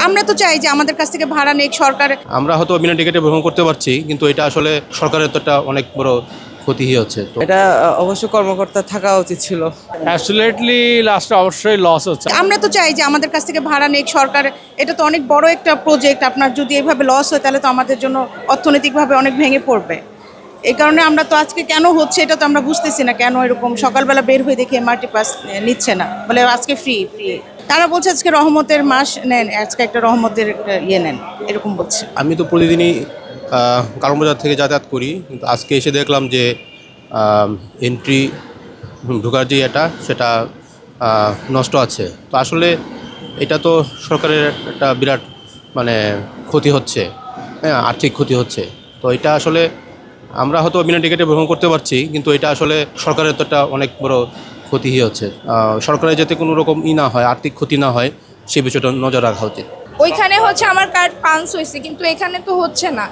আমরা তো চাই যে আমাদের কাছ থেকে ভাড়া নেক সরকার। আমরা হয়তো বিনা টিকিটে ভ্রমণ করতে পারছি, কিন্তু এটা আসলে সরকারের তো একটা অনেক বড় ক্ষতি হচ্ছে। তো এটা অবশ্য কর্মকর্তা থাকা উচিত ছিল। অ্যাবসলিউটলি লাস্টে অবশ্যই লস হচ্ছে। আমরা তো চাই যে আমাদের কাছ থেকে ভাড়া নেক সরকার। এটা তো অনেক বড় একটা প্রজেক্ট। আপনার যদি এইভাবে লস হয় তাহলে তো আমাদের জন্য অর্থনৈতিকভাবে অনেক ভেঙে পড়বে। এই কারণে আমরা তো আজকে কেন হচ্ছে এটা তো আমরা বুঝতেছি না, কেন এরকম সকালবেলা বের হয়ে দেখি এমআরটি পাস নিচ্ছে না, বলে আজকে ফ্রি ফ্রি। তারা বলছে আজকে রহমতের মাস নেন, আজকে একটা রহমতের একটা নেন, এরকম বলছে। আমি তো প্রতিদিনই কারণবাজার থেকে যাতায়াত করি, কিন্তু আজকে এসে দেখলাম যে এন্ট্রি ঢোকার যে সেটা নষ্ট আছে। তো আসলে এটা তো সরকারের একটা বিরাট মানে ক্ষতি হচ্ছে, হ্যাঁ, আর্থিক ক্ষতি হচ্ছে। তো এটা আসলে আমরা হয়তো বিনা টিকিটে ভ্রমণ করতে পারছি, কিন্তু এটা আসলে সরকারের তো একটা অনেক বড় ক্ষতি হচ্ছে। সরকারের যাতে কোনো রকম না হয়, আর্থিক ক্ষতি না হয়, সেই বিষয়টা নজর রাখা উচিত। ওইখানে হচ্ছে আমার কার্ড পাঞ্চ হয়েছে, কিন্তু এখানে তো হচ্ছে না।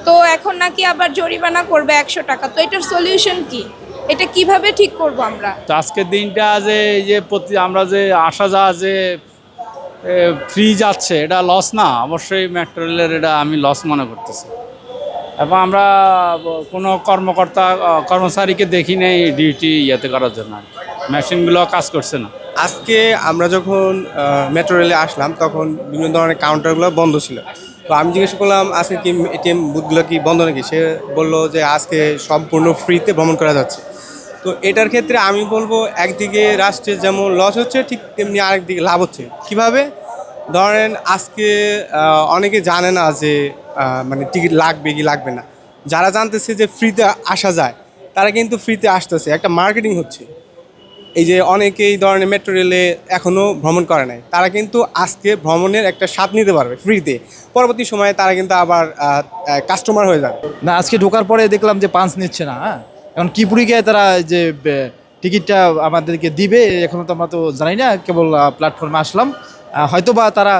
তো এখন নাকি আবার জরিমানা করবে 100 টাকা। তো এটার সলিউশন কি? এটা কিভাবে ঠিক করব আমরা? তো আজকের দিনটা যে এই যে আমরা যে আসা যাওয়া যে ফ্রি যাচ্ছে, এটা লস না? অবশ্যই মেট্রো রেলের এটা আমি লস মনে করতেছি। এবং আমরা কোনো কর্মচারীকে দেখি নেই ডিউটি করার জন্য, মেশিনগুলো কাজ করছে না। আজকে আমরা যখন মেট্রো রেলে আসলাম তখন বিভিন্ন ধরনের কাউন্টারগুলো বন্ধ ছিল। তো আমি জিজ্ঞেস করলাম আজকে কি এটিএম বুথগুলো কি বন্ধ নাকি। সে বললো যে আজকে সম্পূর্ণ ফ্রিতে ভ্রমণ করা যাচ্ছে। তো এটার ক্ষেত্রে আমি বলবো একদিকে রাষ্ট্রের যেমন লস হচ্ছে, ঠিক তেমনি আরেকদিকে লাভ হচ্ছে। কিভাবে? ধরেন আজকে অনেকে জানে না যে মানে টিকিট লাগবে কি লাগবে না। যারা জানতেছে যে ফ্রিতে আসা যায়, তারা কিন্তু ফ্রিতে আসতেছে, একটা মার্কেটিং হচ্ছে। এই যে অনেকেই ধরনের মেট্রো রেলে এখনও ভ্রমণ করে নাই, তারা কিন্তু আজকে ভ্রমণের একটা স্বাদ নিতে পারবে ফ্রিতে। পরবর্তী সময়ে তারা কিন্তু আবার কাস্টমার হয়ে যাবে। না, আজকে ঢোকার পরে দেখলাম যে পাঞ্চ নিচ্ছে না। হ্যাঁ, এখন কিপুরিকে তারা যে টিকিটটা আমাদেরকে দিবে এখনও তো আমরা তো জানি না, কেবল প্ল্যাটফর্মে আসলাম। হয়তোবা তারা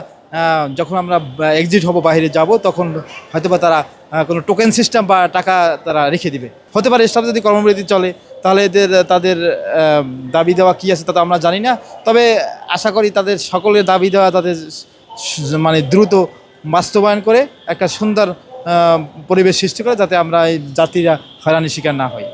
যখন আমরা এক্সিট হব, বাইরে যাব, তখন হয়তোবা তারা কোনো টোকেন সিস্টেম বা টাকা তারা রেখে দিবে। হতে পারে স্টাফ যদি কর্মবিরতি চলে তাহলে তাদের দাবি দেওয়া কী আছে তা তো আমরা জানি না। তবে আশা করি তাদের সকলের দাবি দেওয়া তাদের মানে দ্রুত বাস্তবায়ন করে একটা সুন্দর পরিবেশ সৃষ্টি করে, যাতে আমরা এই যাত্রীরা হয়রানির শিকার না হই।